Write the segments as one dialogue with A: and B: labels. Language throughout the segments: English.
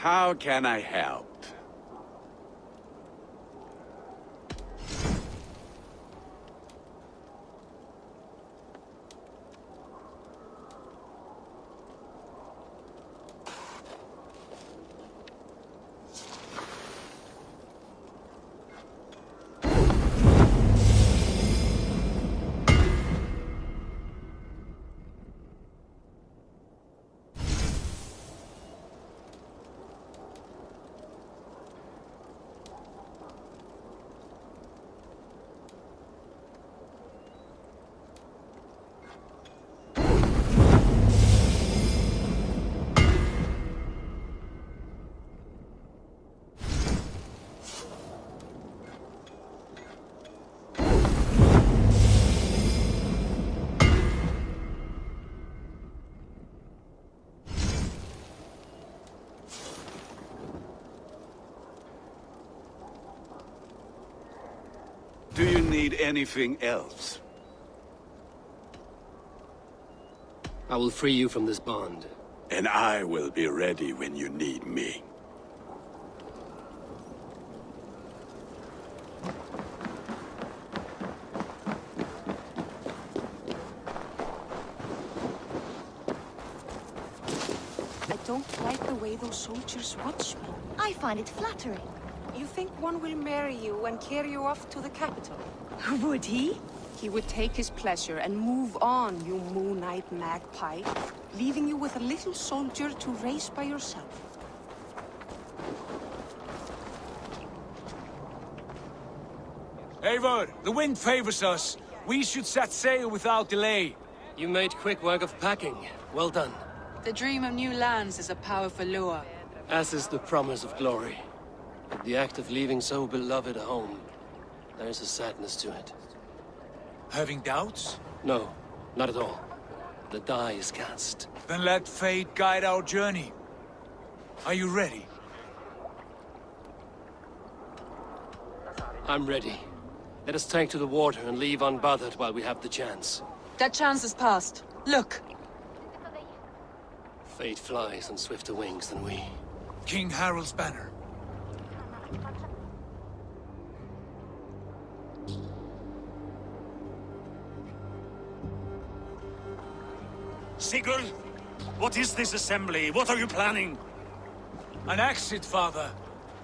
A: How can I help? Do you need anything else?
B: I will free you from this bond.
A: And I will be ready when you need me.
C: I don't like the way those soldiers watch me.
D: I find it flattering.
C: You think one will marry you and carry you off to the capital?
D: Would he?
C: He would take his pleasure and move on, you moon-eyed magpie, leaving you with a little soldier to raise by yourself.
E: Eivor, the wind favors us. We should set sail without delay.
B: You made quick work of packing. Well done.
F: The dream of new lands is a powerful lure.
B: As is the promise of glory. But the act of leaving so beloved a home, there is a sadness to it.
E: Having doubts?
B: No, not at all. The die is cast.
E: Then let fate guide our journey. Are you ready?
B: I'm ready. Let us take to the water and leave unbothered while we have the chance.
F: That chance is past. Look!
B: Fate flies on swifter wings than we.
E: King Harald's banner.
G: Sigurd, what is this assembly? What are you planning?
E: An exit, father.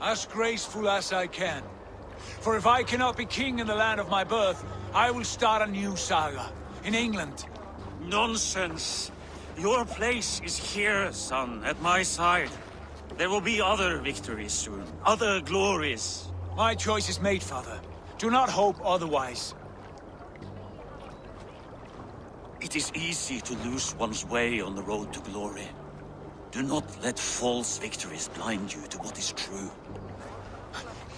E: As graceful as I can. For if I cannot be king in the land of my birth, I will start a new saga. In England.
G: Nonsense. Your place is here, son, at my side. There will be other victories soon. Other glories.
E: My choice is made, father. Do not hope otherwise.
G: It is easy to lose one's way on the road to glory. Do not let false victories blind you to what is true.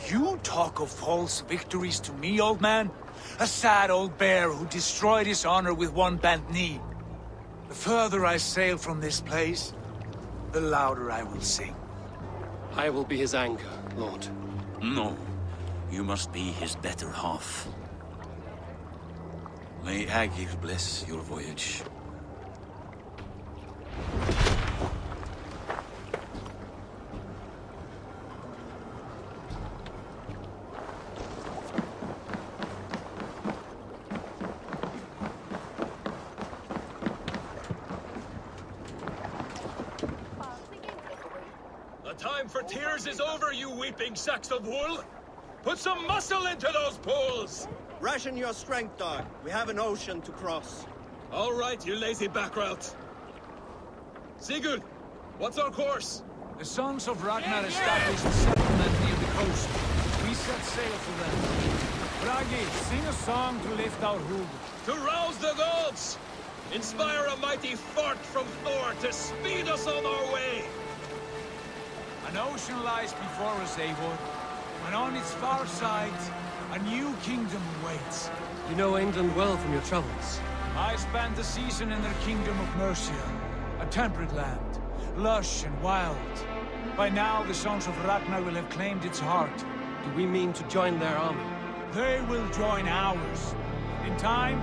E: You talk of false victories to me, old man? A sad old bear who destroyed his honor with one bent knee. The further I sail from this place, the louder I will sing.
B: I will be his anchor, Lord.
G: No. You must be his better half. May Agir bless your voyage.
H: The time for tears is over, you weeping sacks of wool! Put some muscle into those pulls!
I: Ration your strength, dog. We have an ocean to cross.
H: All right, you lazy backrout. Sigurd, what's our course?
E: The sons of Ragnar established a settlement near the coast. We set sail for them. Bragi, sing a song to lift our hood.
H: To rouse the gods! Inspire a mighty fart from Thor to speed us on our way!
E: An ocean lies before us, Eivor, and on its far side, a new kingdom awaits.
B: You know England well from your travels.
E: I spent a season in their kingdom of Mercia, a temperate land, lush and wild. By now, the sons of Ragnar will have claimed its heart.
B: Do we mean to join their army?
E: They will join ours. In time,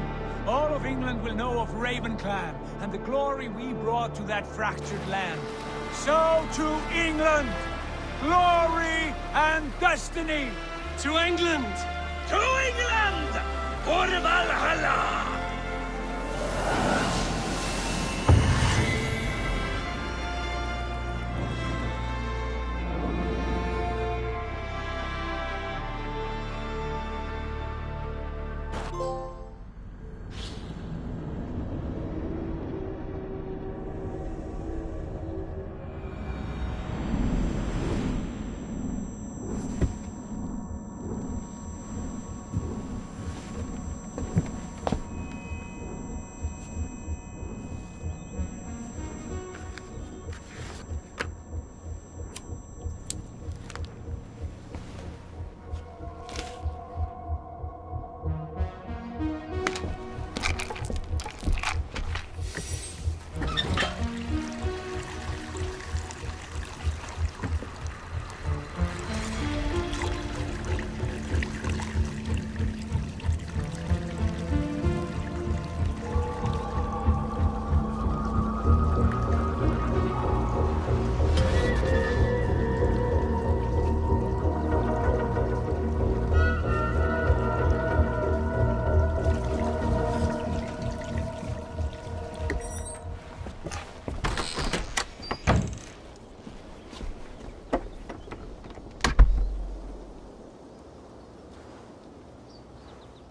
E: all of England will know of Raven Clan and the glory we brought to that fractured land. So to England! glory, and destiny!
B: To England!
G: To England! For Valhalla!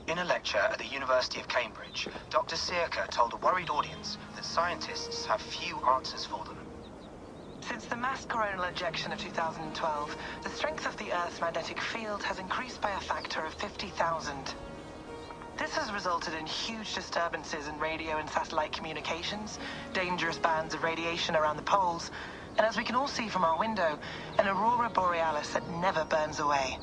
J: In a lecture at the University of Cambridge, Dr. Circa told a worried audience that scientists have few answers for them.
K: Since the mass coronal ejection of 2012, the strength of the Earth's magnetic field has increased by a factor of 50,000. This has resulted in huge disturbances in radio and satellite communications, dangerous bands of radiation around the poles, and as we can all see from our window, an aurora borealis that never burns away.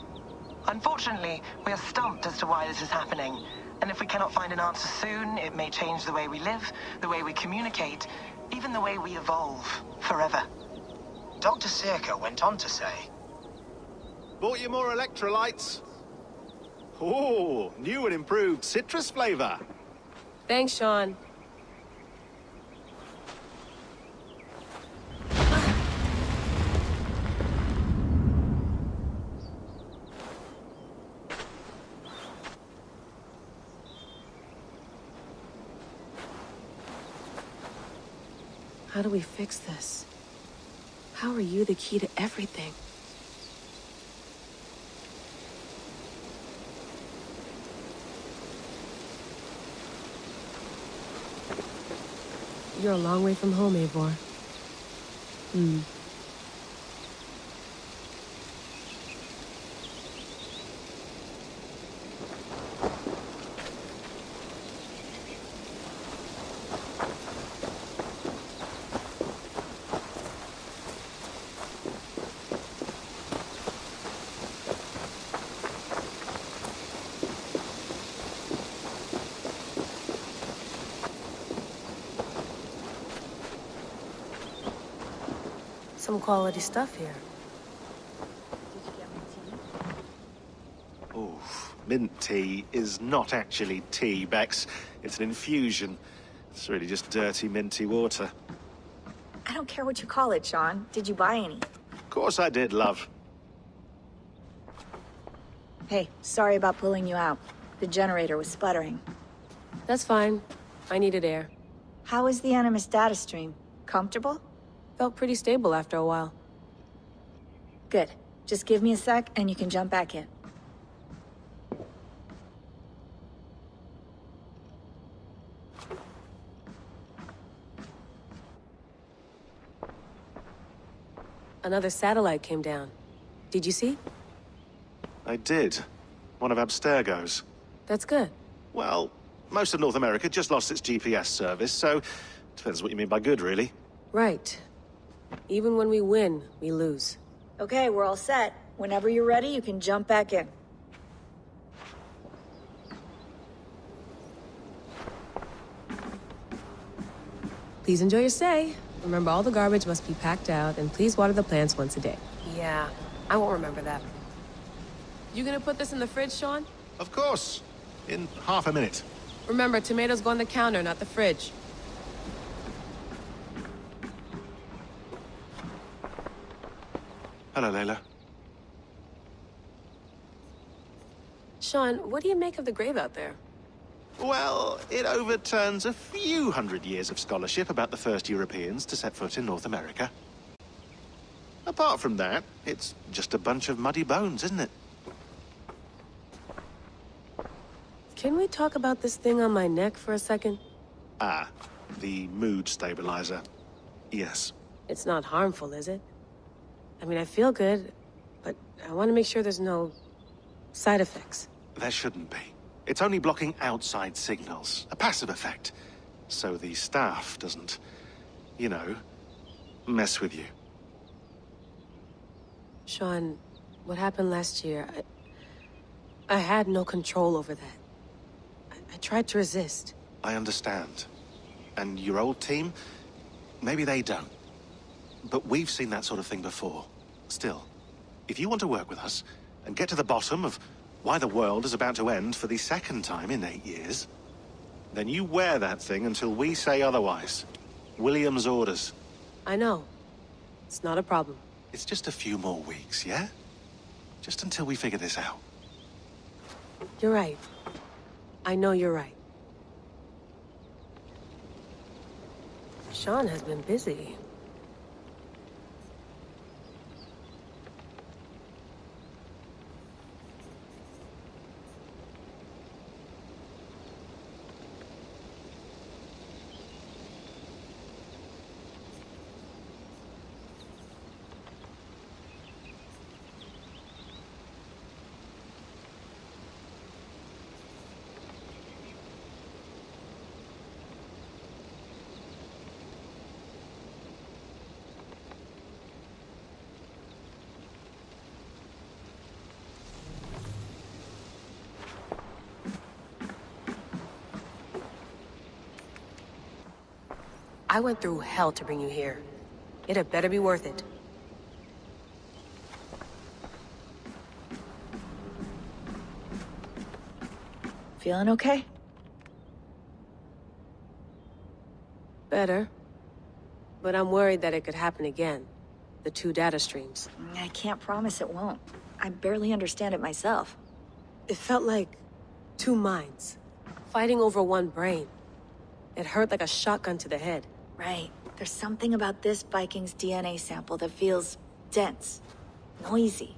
K: Unfortunately, we are stumped as to why this is happening, and if we cannot find an answer soon, it may change the way we live, the way we communicate, even the way we evolve, forever.
J: Dr. Circa went on to say,
I: Bought you more electrolytes? Oh, new and improved citrus flavor.
C: Thanks, Sean. How do we fix this? How are you the key to everything? You're a long way from home, Eivor. Some quality stuff here.
I: Oh, mint tea is not actually tea, Bex. It's an infusion. It's really just dirty, minty water.
D: I don't care what you call it, Sean. Did you buy any?
I: Of course I did, love.
D: Hey, sorry about pulling you out. The generator was sputtering.
C: That's fine. I needed air.
D: How is the Animus data stream? Comfortable?
C: Felt pretty stable after a while.
D: Good. Just give me a sec and you can jump back in.
C: Another satellite came down. Did you see?
I: I did. One of Abstergo's.
C: That's good.
I: Well, most of North America just lost its GPS service, so depends what you mean by good, really.
C: Right. Even when we win, we lose.
D: Okay, we're all set. Whenever you're ready, you can jump back in.
C: Please enjoy your stay. Remember, all the garbage must be packed out, and please water the plants once a day. Yeah, I won't remember that. You gonna put this in the fridge, Sean?
I: Of course. In half a minute.
C: Remember, tomatoes go on the counter, not the fridge.
I: Hello, Layla.
C: Sean, what do you make of the grave out there?
I: Well, it overturns a few hundred years of scholarship about the first Europeans to set foot in North America. Apart from that, it's just a bunch of muddy bones, isn't it?
C: Can we talk about this thing on my neck for a second?
I: Ah, the mood stabilizer. Yes.
C: It's not harmful, is it? I mean, I feel good, but I want to make sure there's no side effects.
I: There shouldn't be. It's only blocking outside signals, a passive effect. So the staff doesn't, you know, mess with you.
C: Sean, what happened last year, I had no control over that. I tried to resist.
I: I understand. And your old team, maybe they don't. But we've seen that sort of thing before. Still, if you want to work with us and get to the bottom of why the world is about to end for the second time in 8 years, then you wear that thing until we say otherwise. William's orders.
C: I know. It's not a problem.
I: It's just a few more weeks, yeah? Just until we figure this out.
C: You're right. I know you're right. Sean has been busy. I went through hell to bring you here. It had better be worth it.
D: Feeling okay?
C: Better. But I'm worried that it could happen again. The 2 data streams.
D: I can't promise it won't. I barely understand it myself.
C: It felt like 2 minds, fighting over 1 brain. It hurt like a shotgun to the head.
D: Right. There's something about this Viking's DNA sample that feels dense, noisy.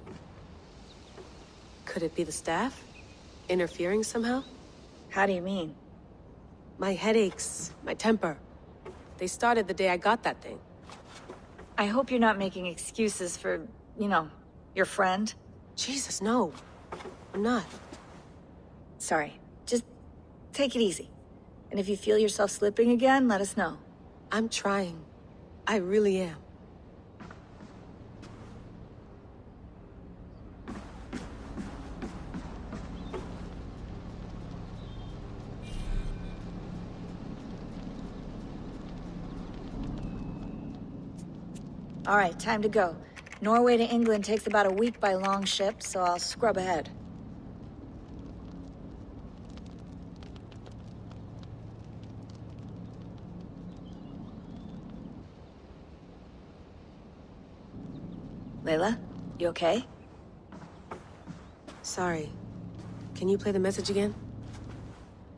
C: Could it be the staff? Interfering somehow?
D: How do you mean?
C: My headaches, my temper. They started the day I got that thing.
D: I hope you're not making excuses for, you know, your friend.
C: Jesus, no. I'm not.
D: Sorry. Just take it easy. And if you feel yourself slipping again, let us know.
C: I'm trying. I really am.
D: All right, time to go. Norway to England takes about a week by long ship, so I'll scrub ahead. Layla, you okay?
C: Sorry. Can you play the message again?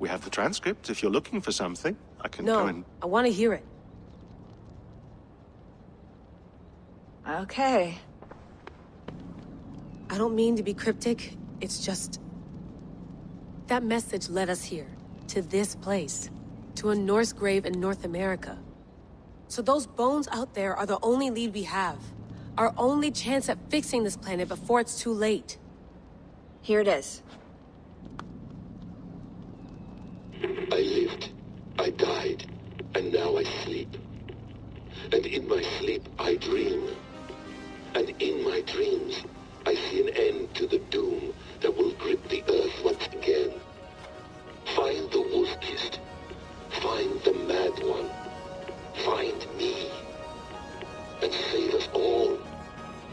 I: We have the transcript. If you're looking for something, I can
C: No,
I: go and...
C: I want to hear it.
D: Okay.
C: I don't mean to be cryptic. It's just... that message led us here. To this place. To a Norse grave in North America. So those bones out there are the only lead we have. Our only chance at fixing this planet before it's too late.
D: Here it is.
L: I lived, I died, and now I sleep. And in my sleep I dream. And in my dreams I see an end to the doom that will grip the earth once again. Find the wolf-kissed. Find the mad one. Find me. And save us all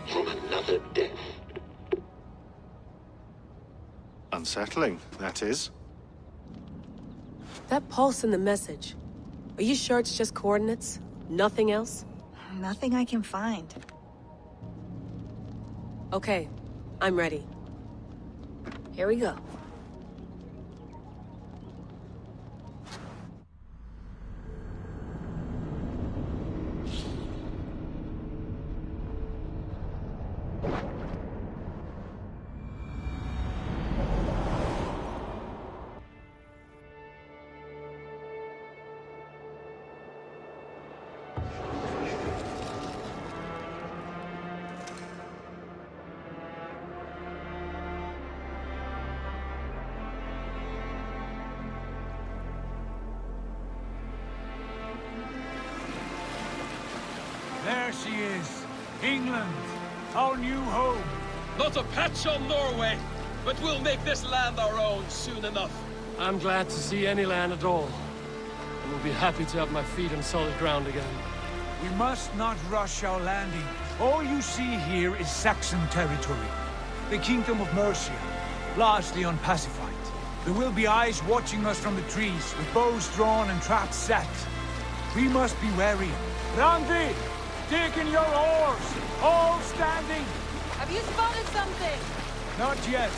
L: from another death.
I: Unsettling, that is.
C: That pulse in the message. Are you sure it's just coordinates? Nothing else?
D: Nothing I can find.
C: Okay, I'm ready.
D: Here we go.
E: There she is. England, our new home.
H: Not a patch on Norway, but we'll make this land our own soon enough.
B: I'm glad to see any land at all. And will be happy to have my feet on solid ground again.
E: We must not rush our landing. All you see here is Saxon territory. The Kingdom of Mercia, largely unpacified. There will be eyes watching us from the trees, with bows drawn and traps set. We must be wary. Randi! Dig in your oars! All standing!
F: Have you spotted something?
E: Not yet.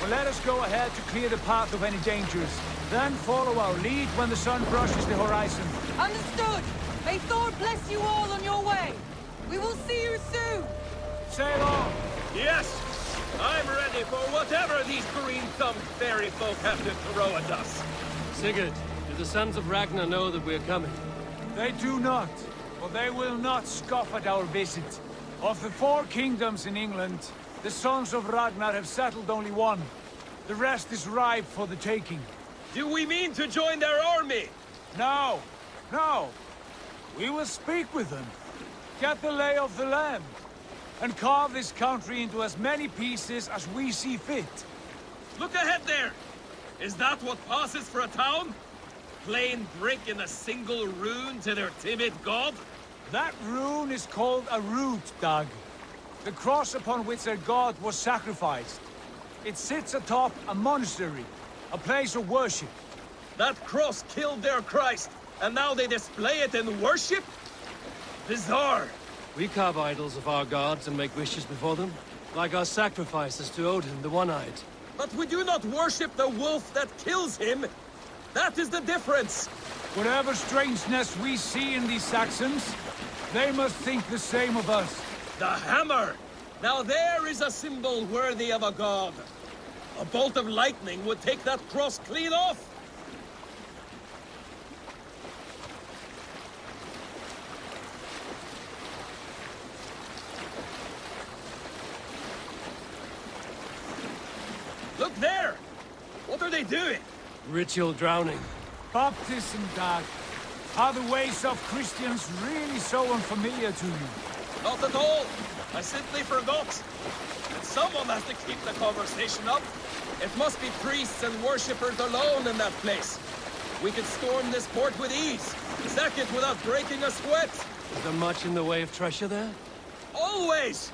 E: Well, let us go ahead to clear the path of any dangers. Then follow our lead when the sun brushes the horizon.
F: Understood. May Thor bless you all on your way. We will see you soon.
E: Sail on!
H: Yes, I'm ready for whatever these green-thumbed fairy folk have to throw at us.
B: Sigurd, do the sons of Ragnar know that we're coming?
E: They do not, but they will not scoff at our visit. Of the 4 kingdoms in England, the sons of Ragnar have settled only one. The rest is ripe for the taking.
H: Do we mean to join their army?
E: No, no. We will speak with them, get the lay of the land, and carve this country into as many pieces as we see fit.
H: Look ahead there! Is that what passes for a town? Plain brick in a single rune to their timid god?
E: That rune is called a root, Dag. The cross upon which their god was sacrificed. It sits atop a monastery, a place of worship.
H: That cross killed their Christ, and now they display it in worship? Bizarre.
B: We carve idols of our gods and make wishes before them, like our sacrifices to Odin, the One-Eyed.
H: But we do not worship the wolf that kills him. That is the difference.
E: Whatever strangeness we see in these Saxons, they must think the same of us.
H: The hammer! Now there is a symbol worthy of a god. A bolt of lightning would take that cross clean off. Look there! What are they doing?
B: Ritual drowning.
E: Baptism, Dag. Are the ways of Christians really so unfamiliar to you?
H: Not at all. I simply forgot. And someone has to keep the conversation up. It must be priests and worshippers alone in that place. We could storm this port with ease. Sack it without breaking a sweat.
B: Is there much in the way of treasure there?
H: Always!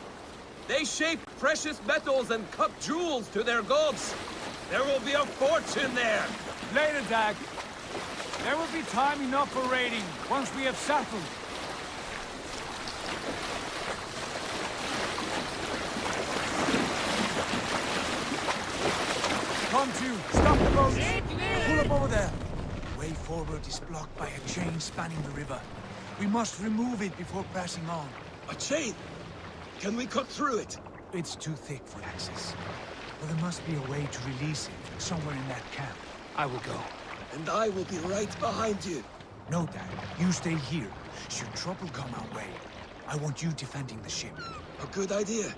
H: They shape precious metals and cut jewels to their gods. There will be a fortune there.
E: Later, Dag. There will be time enough for raiding, once we have settled. Come to, stop the boat! Pull up over there. The way forward is blocked by a chain spanning the river. We must remove it before pressing on.
H: A chain? Can we cut through it?
E: It's too thick for access. But there must be a way to release it, somewhere in that camp.
B: I will go.
H: And I will be right behind you.
E: No, Dad. You stay here. Should trouble come our way, I want you defending the ship.
H: A good idea.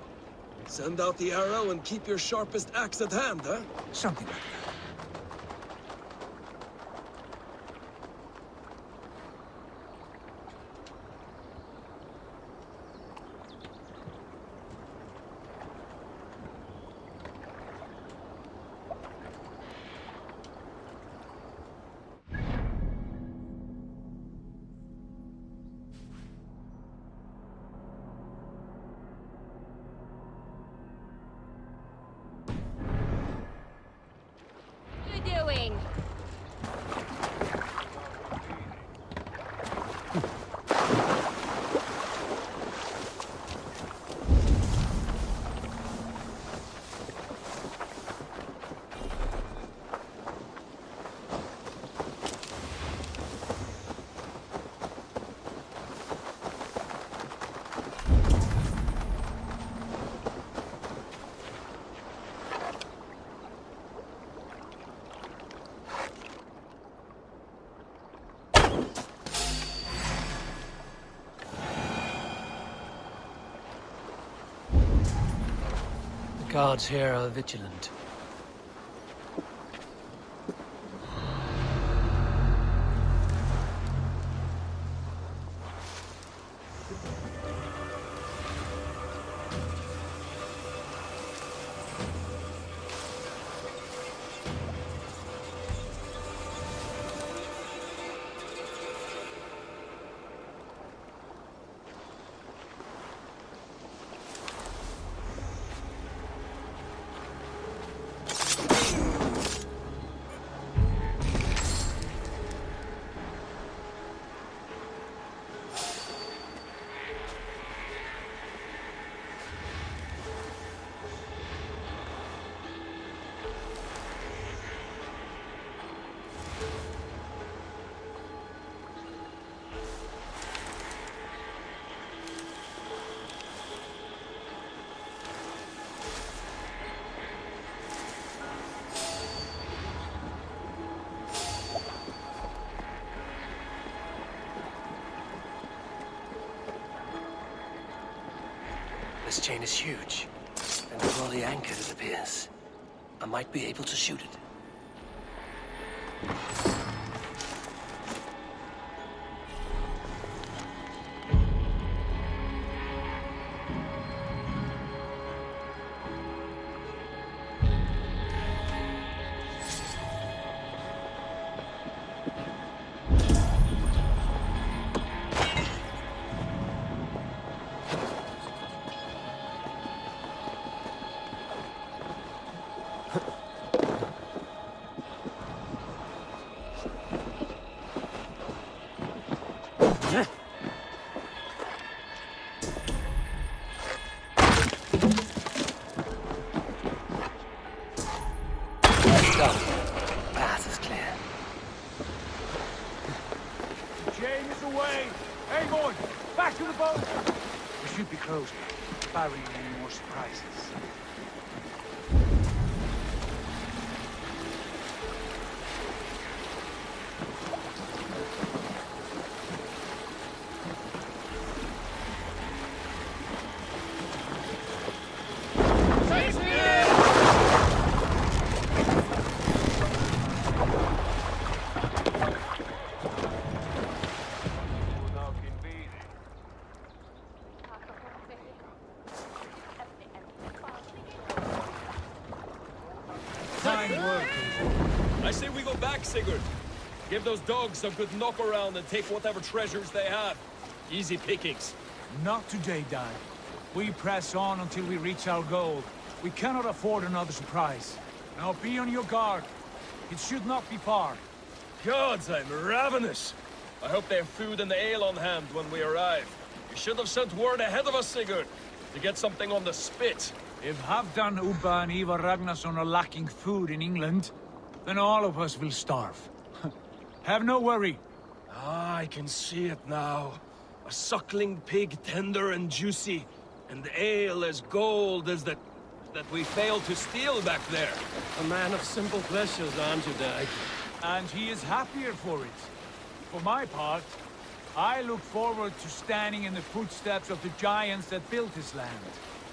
H: Send out the arrow and keep your sharpest axe at hand, huh?
E: Something like that.
B: Guards here are vigilant. This chain is huge, and poorly anchored, it appears. I might be able to shoot it.
E: Barring any more surprises.
H: I say we go back, Sigurd. Give those dogs a good knock around and take whatever treasures they have. Easy pickings.
E: Not today, Dad. We press on until we reach our goal. We cannot afford another surprise. Now be on your guard. It should not be far.
H: Gods, I'm ravenous. I hope they have food and ale on hand when we arrive. You should have sent word ahead of us, Sigurd, to get something on the spit.
E: If Halfdan, Ubba and Ivar Ragnarsson are lacking food in England, then all of us will starve. Have no worry.
H: Ah, I can see it now. A suckling pig, tender and juicy, and ale as gold as that we failed to steal back there.
B: A man of simple pleasures, aren't you, Dag?
E: And he is happier for it. For my part, I look forward to standing in the footsteps of the giants that built this land.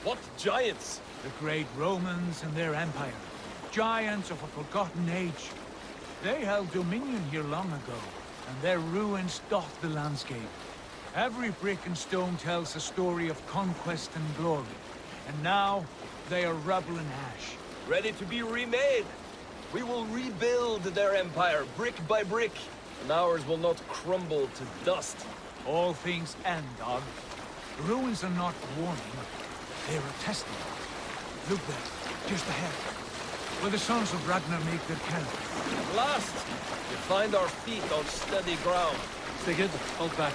H: What giants?
E: The great Romans and their empire. Giants of a forgotten age. They held dominion here long ago, and their ruins dot the landscape. Every brick and stone tells a story of conquest and glory. And now, they are rubble and ash.
H: Ready to be remade. We will rebuild their empire, brick by brick, and ours will not crumble to dust.
E: All things end, Dog. The ruins are not a warning. They're a testament. Look there, just ahead, where the sons of Ragnar make their camp.
H: At last, we find our feet on steady ground.
B: Sigurd, hold back.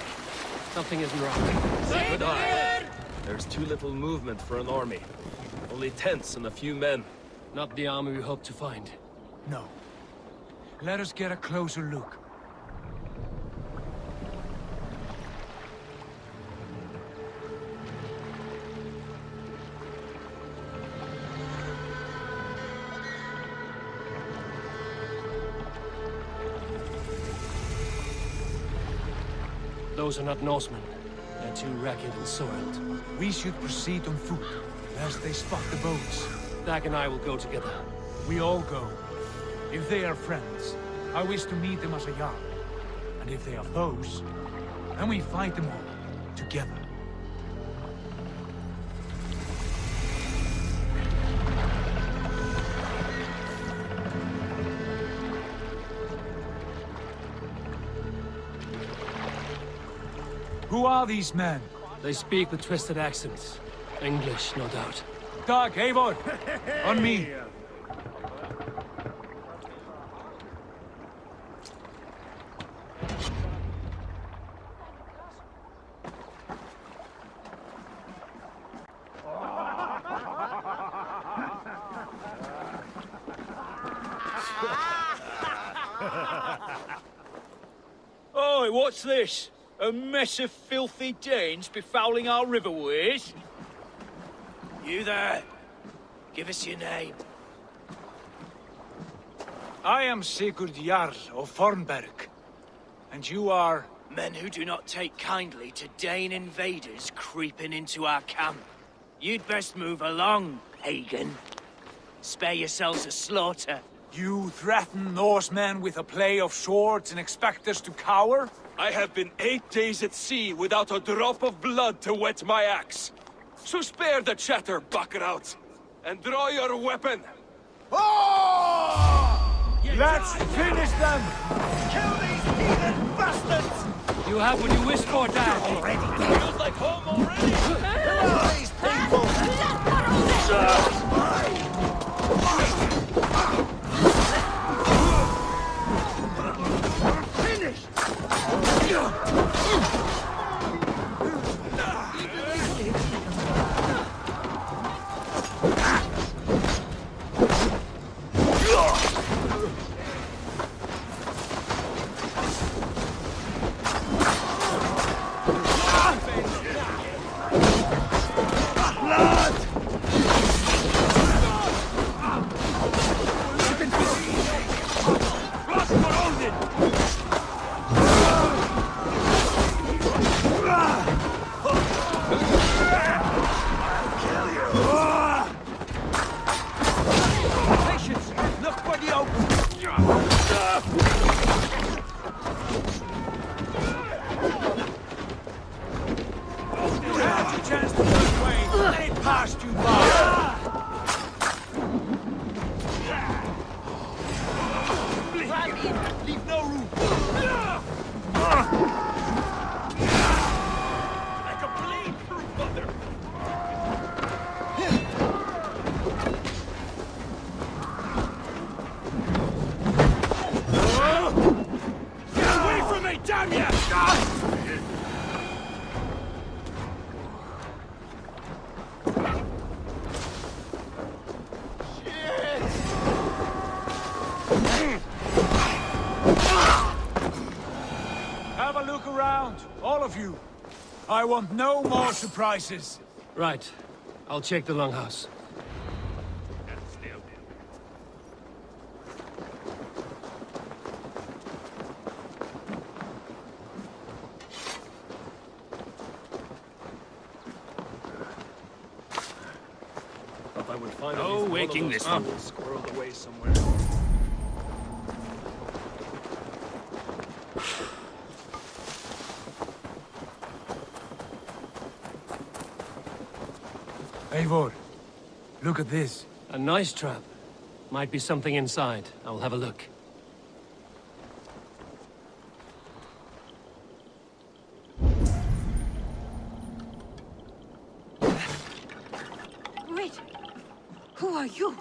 B: Something isn't right.
H: Good eye. There's too little movement for an army. Only tents and a few men.
B: Not the army we hope to find.
E: No. Let us get a closer look.
B: Those are not Norsemen. They're too ragged and soiled.
E: We should proceed on foot, lest they spot the boats.
B: Dag and I will go together.
E: We all go. If they are friends, I wish to meet them as a Jarl. And if they are foes, then we fight them all together. Who are these men?
B: They speak with twisted accents. English, no doubt.
E: Dag, Eivor! On me!
M: Oi, what's this? A mess of filthy Danes befouling our riverways?
J: You there? Give us your name.
E: I am Sigurd Jarl of Fornberg. And you are?
J: Men who do not take kindly to Dane invaders creeping into our camp. You'd best move along, pagan. Spare yourselves a slaughter.
E: You threaten Norsemen with a play of swords and expect us to cower?
M: I have been 8 days at sea without a drop of blood to wet my axe. So spare the chatter, buckerouts, and draw your weapon.
E: Let's finish them!
M: Kill these heathen bastards!
B: You have what you wished for, Dag.
M: Already? Feels like home already! Kill these people!
E: Have a look around, all of you. I want no more surprises.
B: Right. I'll check the longhouse.
H: If I would find
G: No waking this one.
H: Squirreled away somewhere.
E: Eivor, look at this.
B: A nice trap. Might be something inside. I'll have a look.
N: Wait. Who are you?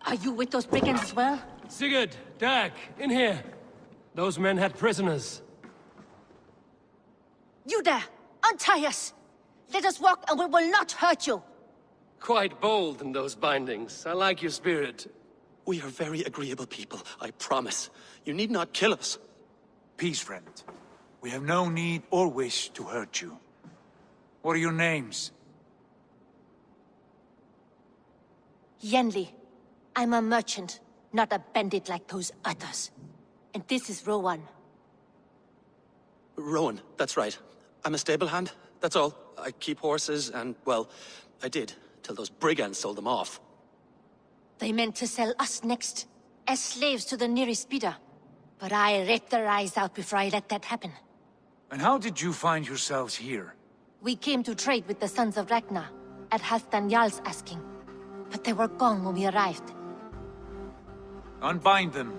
N: Are you with those brigands as well?
B: Sigurd, Dag, in here. Those men had prisoners.
N: You there! Untie us! Let us walk and we will not hurt you!
B: Quite bold in those bindings. I like your spirit.
O: We are very agreeable people, I promise. You need not kill us.
E: Peace, friend. We have no need or wish to hurt you. What are your names?
N: Yenli. I'm a merchant, not a bandit like those others. And this is Rowan.
O: Rowan, that's right. I'm a stable hand, that's all. I keep horses and, well, I did, till those brigands sold them off.
N: They meant to sell us next, as slaves to the nearest bidder. But I ripped their eyes out before I let that happen.
E: And how did you find yourselves here?
N: We came to trade with the Sons of Ragnar, at Halfdan Jarl's asking. But they were gone when we arrived.
E: Unbind them.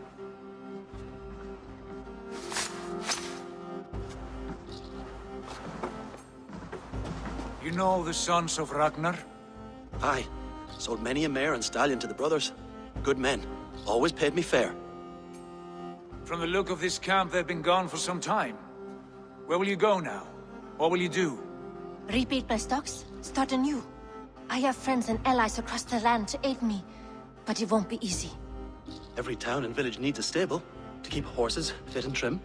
E: You know the Sons of Ragnar?
O: Aye. Sold many a mare and stallion to the brothers. Good men. Always paid me fair.
E: From the look of this camp, they've been gone for some time. Where will you go now? What will you do?
N: Rebuild my stocks, start anew. I have friends and allies across the land to aid me, but it won't be easy.
O: Every town and village needs a stable to keep horses fit and trim.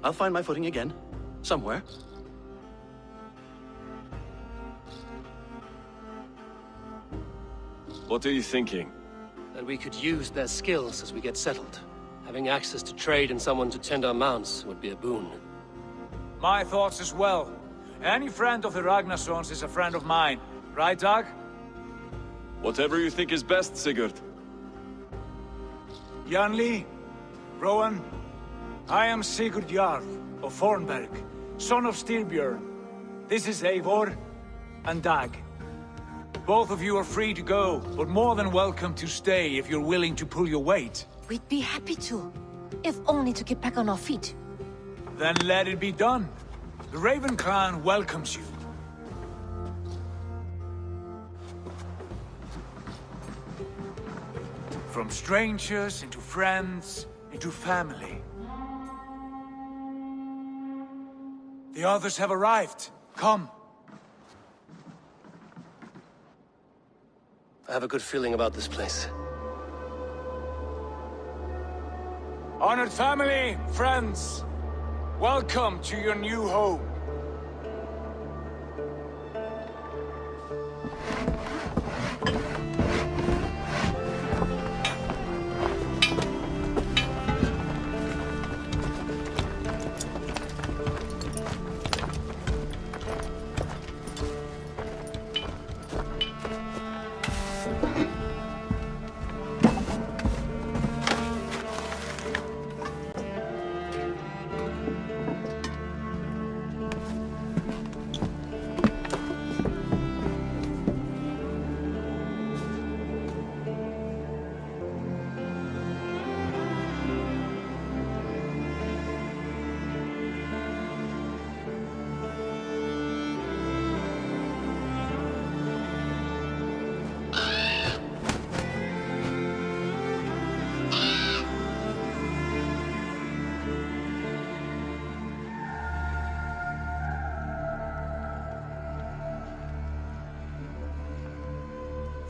O: I'll find my footing again. Somewhere.
M: What are you thinking?
B: That we could use their skills as we get settled. Having access to trade and someone to tend our mounts would be a boon.
E: My thoughts as well. Any friend of the Ragnarsons is a friend of mine. Right, Dag?
M: Whatever you think is best, Sigurd.
E: Janli, Rowan, I am Sigurd Jarl of Fornberg, son of Styrbjörn. This is Eivor and Dag. Both of you are free to go, but more than welcome to stay if you're willing to pull your weight.
N: We'd be happy to, if only to get back on our feet.
E: Then let it be done. The Raven clan welcomes you. From strangers into friends, into family. The others have arrived. Come.
B: I have a good feeling about this place.
E: Honored family, friends, welcome to your new home.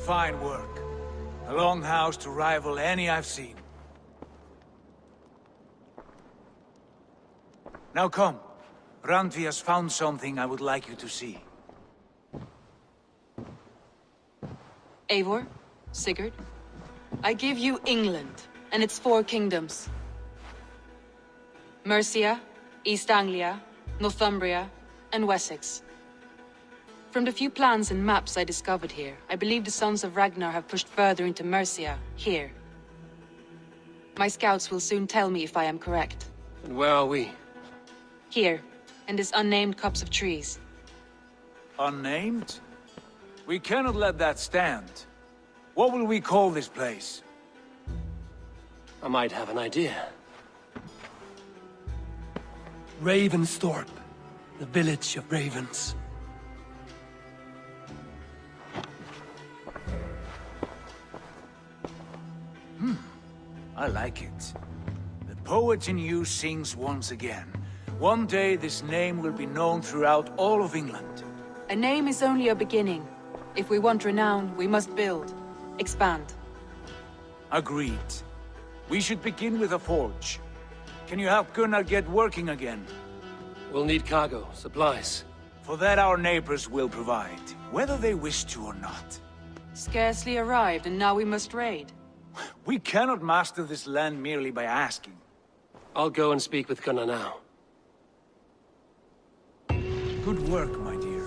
E: Fine work. A longhouse to rival any I've seen. Now come. Randvi has found something I would like you to see.
F: Eivor, Sigurd, I give you England and its 4 kingdoms. Mercia, East Anglia, Northumbria, and Wessex. From the few plans and maps I discovered here, I believe the Sons of Ragnar have pushed further into Mercia, here. My scouts will soon tell me if I am correct.
B: And where are we?
F: Here, in this unnamed copse of trees.
E: Unnamed? We cannot let that stand. What will we call this place?
B: I might have an idea. Ravensthorpe, the village of ravens.
E: I like it. The poet in you sings once again. One day this name will be known throughout all of England.
F: A name is only a beginning. If we want renown, we must build, expand.
E: Agreed. We should begin with a forge. Can you help Gunnar get working again?
B: We'll need cargo, supplies.
E: For that our neighbors will provide, whether they wish to or not.
F: Scarcely arrived, and now we must raid.
E: We cannot master this land merely by asking.
B: I'll go and speak with Gunnar now.
E: Good work, my dear.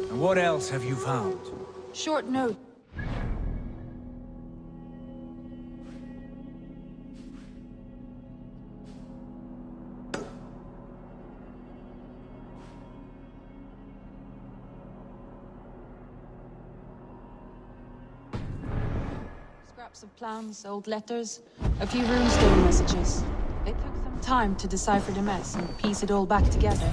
E: And what else have you found?
F: Short note. Scraps of plans, old letters, a few runestone messages. It took some time to decipher the mess and piece it all back together.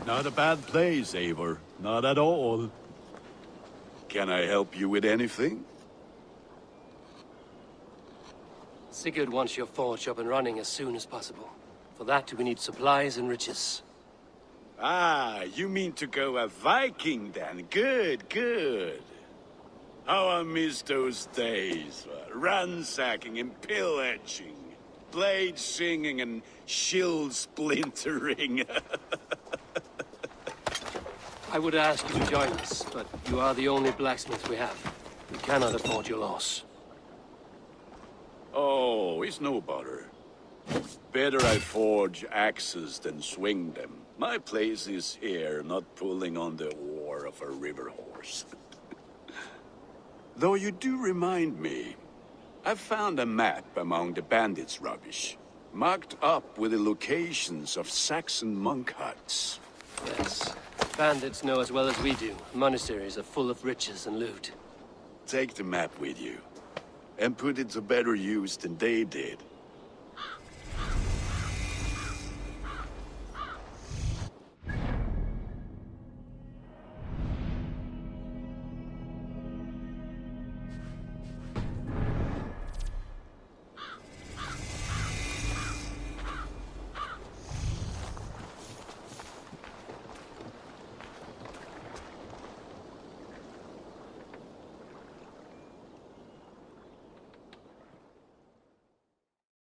A: Not a bad place, Eivor. Not at all. Can I help you with anything?
B: Sigurd wants your forge up and running as soon as possible. For that, we need supplies and riches.
A: Ah, you mean to go a Viking then? Good, good. How I miss those days. Ransacking and pillaging. Blade singing and shield splintering.
B: I would ask you to join us, but you are the only blacksmith we have. We cannot afford your loss.
A: Oh, it's no bother. Better I forge axes than swing them. My place is here, not pulling on the oar of a river horse. Though you do remind me, I found a map among the bandits' rubbish, marked up with the locations of Saxon monk huts.
B: Yes. Bandits know as well as we do. Monasteries are full of riches and loot.
A: Take the map with you, and put it to better use than they did.